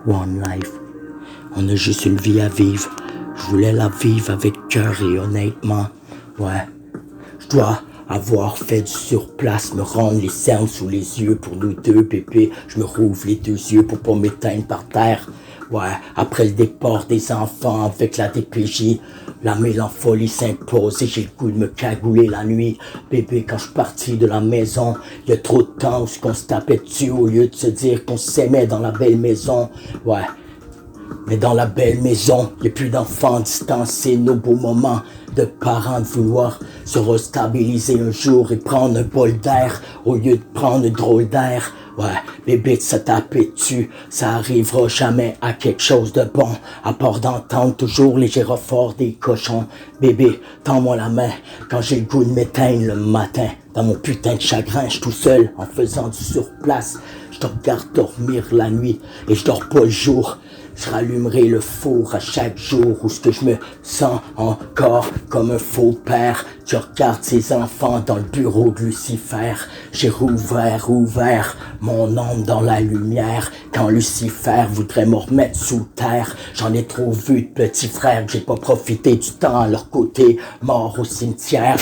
One life. On a juste une vie à vivre. Je voulais la vivre avec cœur et honnêtement, ouais. Je dois avoir fait du surplace, me rendre les cernes sous les yeux pour nous deux bébés. Je me rouvre les deux yeux pour pas m'éteindre par terre. Ouais, après le départ des enfants avec la DPJ, la mélancolie s'impose et j'ai le goût de me cagouler la nuit. Bébé, quand je suis parti de la maison, y a trop de temps où qu'on se tapait dessus au lieu de se dire qu'on s'aimait dans la belle maison. Ouais. Mais dans la belle maison, y a plus d'enfants distancés, nos beaux moments de parents de vouloir se restabiliser un jour et prendre un bol d'air au lieu de prendre un drôle d'air. Ouais, bébé de se taper dessus, ça arrivera jamais à quelque chose de bon, à part d'entendre toujours les gyrophares des cochons. Bébé, tends-moi la main quand j'ai le goût de m'éteindre le matin. Dans mon putain de chagrin, je suis tout seul en faisant du surplace. Je te regarde dormir la nuit et je dors pas le jour. Je rallumerai le four à chaque jour où ce que je me sens encore comme un faux père. Tu regardes ces enfants dans le bureau de Lucifer. J'ai ouvert mon âme dans la lumière. Quand Lucifer voudrait me remettre sous terre, j'en ai trop vu de petits frères que j'ai pas profité du temps à leur côté, mort au cimetière.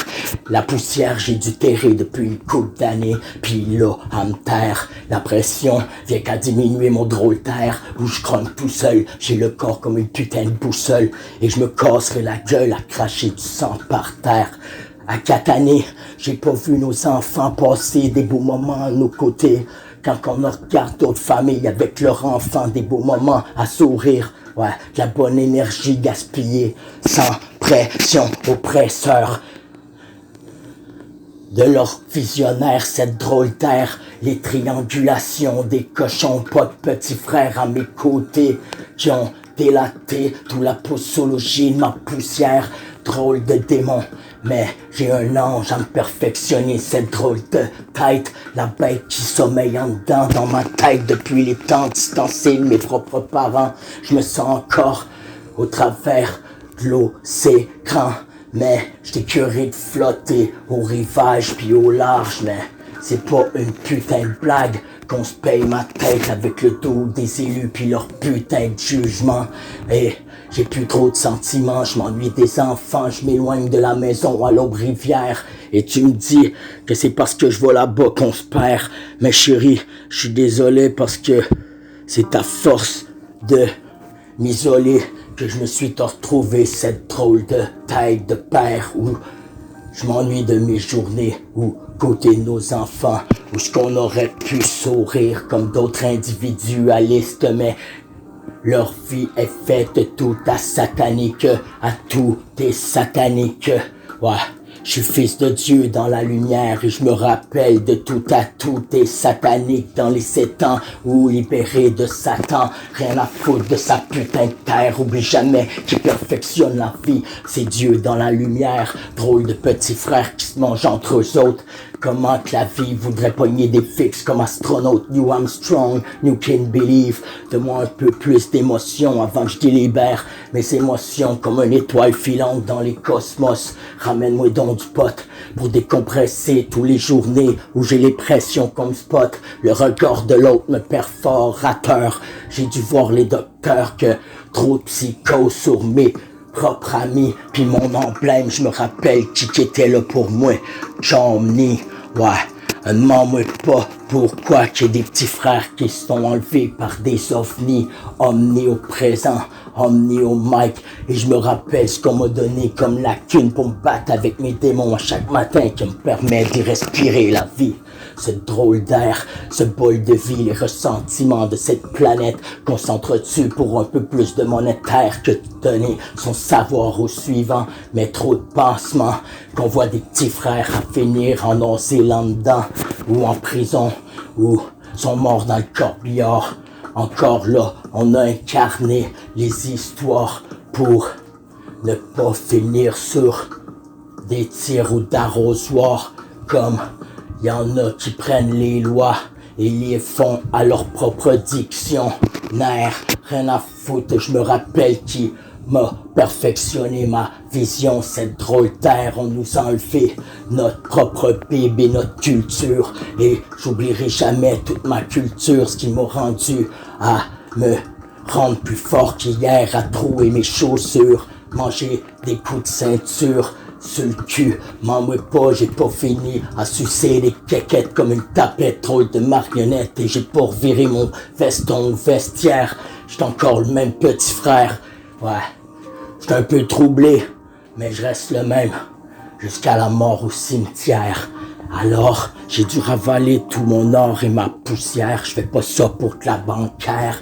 La poussière j'ai dû terrer depuis une couple d'années, puis là, à me taire. La pression vient qu'à diminuer mon drôle d'air, où je grogne tout seul. J'ai le corps comme une putain de boussole, et je me casserai la gueule à cracher du sang par terre. À 4 années, j'ai pas vu nos enfants passer des beaux moments à nos côtés. Quand on regarde d'autres familles avec leurs enfants, des beaux moments à sourire. Ouais, de la bonne énergie gaspillée, sans pression oppresseur. De leur visionnaire, cette drôle d'air, les triangulations des cochons, pas de petits frères à mes côtés, qui ont délaté toute la posologie de ma poussière, drôle de démon. Mais j'ai un ange à me perfectionner, cette drôle de tête, la bête qui sommeille en dedans dans ma tête depuis les temps distancés de mes propres parents. Je me sens encore au travers de l'océan. Mais j'étais curé de flotter au rivage puis au large, mais c'est pas une putain de blague qu'on se paye ma tête avec le dos des élus puis leur putain de jugement. Et j'ai plus trop de sentiments, je m'ennuie des enfants, je m'éloigne de la maison à l'Aube-Rivière. Et tu me dis que c'est parce que je vais là-bas qu'on se perd. Mais chérie, je suis désolé parce que c'est à force de m'isoler que je me suis retrouvé cette drôle de tête de père où je m'ennuie de mes journées, où côté de nos enfants, où ce qu'on aurait pu sourire comme d'autres individualistes, mais leur vie est faite tout à satanique, à tout est satanique. Ouais. Je suis fils de Dieu dans la lumière et je me rappelle de tout à tout est satanique dans les 7 ans où libéré de Satan, rien à foutre de sa putain de terre, oublie jamais qu'il perfectionne la vie, c'est Dieu dans la lumière, drôle de petits frères qui se mangent entre eux autres. Comment que la vie voudrait pogner des fixes comme astronaute, New Armstrong, New Can Believe. Donne-moi un peu plus d'émotion avant que je délibère mes émotions comme une étoile filante dans les cosmos. Ramène-moi donc du pot pour décompresser tous les journées où j'ai les pressions comme spot. Le regard de l'autre me perfore, rateur. J'ai dû voir les docteurs que trop de psychose sur mes propre ami, puis mon emblème, je me rappelle qui était là pour moi, Jomni, ouais, demande-moi pas pourquoi qu'il y a des petits frères qui se sont enlevés par des ovnis, omniprésents, omni-mic, et je me rappelle ce qu'on m'a donné comme lacune pour me battre avec mes démons à chaque matin qui me permet d'y respirer la vie. Ce drôle d'air, ce bol de vie, les ressentiments de cette planète, concentre-tu pour un peu plus de monétaire que de donner son savoir au suivant, mais trop de pansements, qu'on voit des petits frères à finir en Nouvelle-Zélande ou en prison, ou sont morts dans le corbillard. Encore là, on a incarné les histoires pour ne pas finir sur des tirs ou d'arrosoirs comme il y en a qui prennent les lois et les font à leur propre diction. Rien à foutre, je me rappelle qui m'a perfectionné ma vision, cette drôle terre, on nous a enlevé notre propre bébé, notre culture, et j'oublierai jamais toute ma culture, ce qui m'a rendu à me rendre plus fort qu'hier, à trouer mes chaussures, manger des coups de ceinture sur le cul. M'en mouais pas, j'ai pas fini à sucer les quéquettes comme une tapette, drôle de marionnette. Et j'ai pas reviré mon veston au vestiaire, j'étais encore le même petit frère. Ouais, j'étais un peu troublé, mais je reste le même, jusqu'à la mort au cimetière. Alors, j'ai dû ravaler tout mon or et ma poussière. Je fais pas ça pour de la bancaire.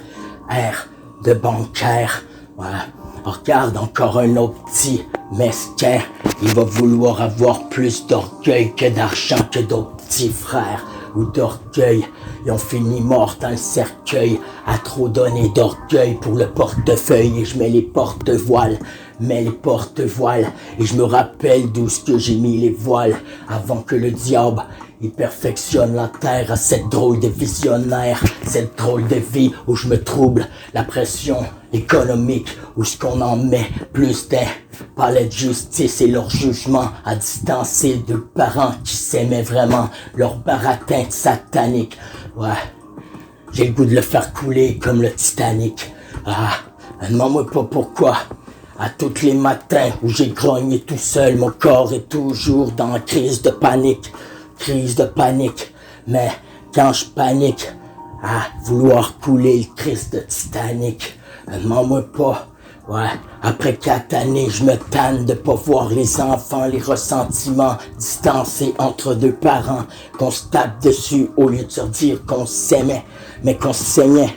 R de bancaire. Ouais. Regarde encore un autre petit mesquin. Il va vouloir avoir plus d'orgueil que d'argent que d'autres petits frères. Ou d'orgueil. Ils ont fini morts dans le cercueil. À trop donner d'orgueil pour le portefeuille. Et je mets les porte-voiles. Mets les porte-voiles. Et je me rappelle d'où ce que j'ai mis les voiles. Avant que le diable il perfectionne la terre à cette drôle de visionnaire, cette drôle de vie où je me trouble, la pression économique, où ce qu'on en met plus d'un palais de justice et leur jugement à distancer de parents qui s'aimaient vraiment, leur baratin satanique. Ouais, j'ai le goût de le faire couler comme le Titanic. Ah, demande-moi pas pourquoi. À tous les matins où j'ai grogné tout seul, mon corps est toujours dans la crise de panique. Crise de panique, mais quand je panique à vouloir couler le Christ de Titanic, demande-moi pas, ouais, après 4 années, je me tanne de pas voir les enfants, les ressentiments distancés entre deux parents, qu'on se tape dessus au lieu de se dire qu'on s'aimait, mais qu'on saignait.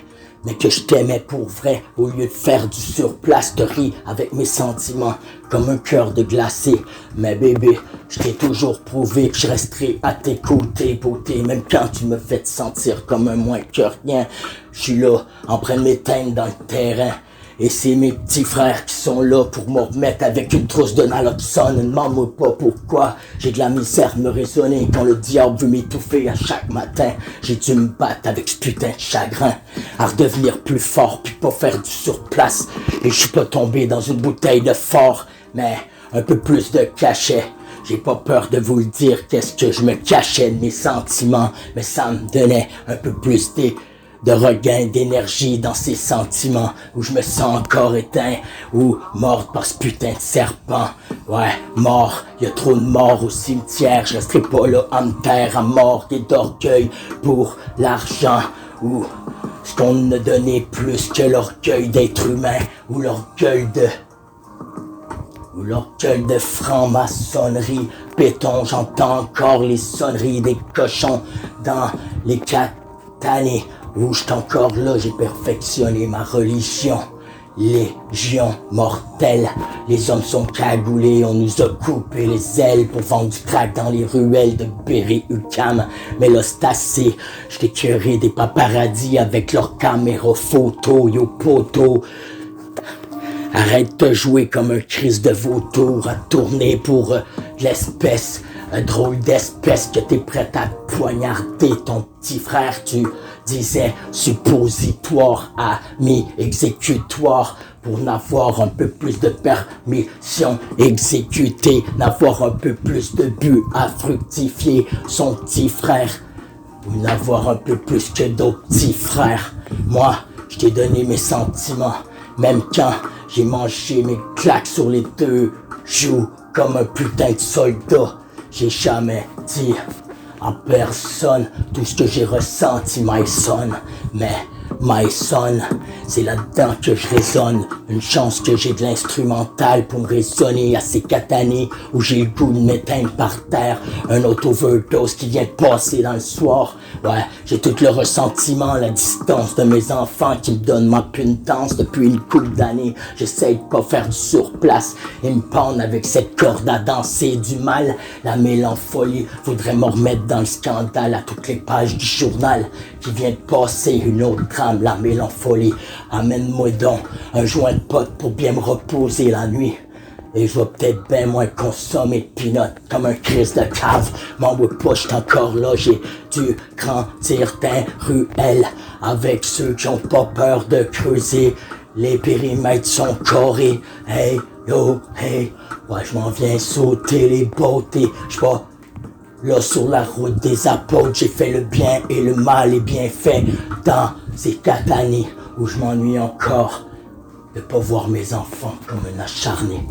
Mais que je t'aimais pour vrai, au lieu de faire du surplasterie avec mes sentiments, comme un cœur de glacé. Mais bébé, je t'ai toujours prouvé que je resterai à tes côtés, beauté, même quand tu me fais te sentir comme un moins que rien. Je suis là, en train de m'éteindre dans le terrain. Et c'est mes petits frères qui sont là pour me remettre avec une trousse de naloxone. Ne demande-moi pas pourquoi j'ai de la misère de me raisonner quand le diable veut m'étouffer à chaque matin. J'ai dû me battre avec ce putain de chagrin à redevenir plus fort puis pas faire du surplace. Et je suis pas tombé dans une bouteille de fort, mais un peu plus de cachet. J'ai pas peur de vous le dire, qu'est-ce que je me cachais de mes sentiments, mais ça me donnait un peu plus de regain d'énergie dans ces sentiments où je me sens encore éteint ou mort par ce putain de serpent. Ouais, mort, y a trop de morts au cimetière, je resterai pas là en terre à morgue et d'orgueil pour l'argent ou ce qu'on ne donnait plus que l'orgueil d'être humain ou l'orgueil de franc-maçonnerie. Béton, j'entends encore les sonneries des cochons dans les 4 années où j'étais encore là, j'ai perfectionné ma religion. Légion mortelle, les hommes sont cagoulés, on nous a coupé les ailes pour vendre du crack dans les ruelles de Berry-UQAM. Mais là c'est assez, j't'ai curé des paparazzis avec leurs caméras photo, yo poto. Arrête de jouer comme un Christ de vautour, à tourner pour l'espèce, un drôle d'espèce que t'es prête à poignarder ton petit frère, tu disais suppositoire, ami, exécutoire, pour n'avoir un peu plus de permission exécutée, n'avoir un peu plus de but à fructifier son petit frère, ou n'avoir un peu plus que d'autres petits frères. Moi, je t'ai donné mes sentiments, même quand j'ai mangé mes claques sur les 2 joues comme un putain de soldat. J'ai jamais dit à personne tout ce que j'ai ressenti, my son. Mais my son, c'est là-dedans que je résonne. Une chance que j'ai de l'instrumental pour me raisonner à ces 4 années où j'ai le goût de m'éteindre par terre. Un autre overdose qui vient de passer dans le soir. Ouais, j'ai tout le ressentiment, la distance de mes enfants qui me donnent ma punitance depuis une couple d'années. J'essaie de pas faire du surplace et me pendre avec cette corde à danser du mal. La mélancolie voudrait me remettre dans le scandale à toutes les pages du journal qui vient de passer une autre trame, la mélancolie. Amène-moi donc un joint de pote pour bien me reposer la nuit. Et je vais peut-être bien moins consommer de peanuts comme un Christ de cave. M'en veux pas, j'suis encore là, j'ai dû grandir d'un ruelle avec ceux qui ont pas peur de creuser. Les périmètres sont carrés. Hey, yo, hey, ouais, je m'en viens sauter les beautés. J'suis pas là sur la route des apôtres, j'ai fait le bien et le mal est bien fait dans ces 4 années où je m'ennuie encore de pas voir mes enfants comme un acharné.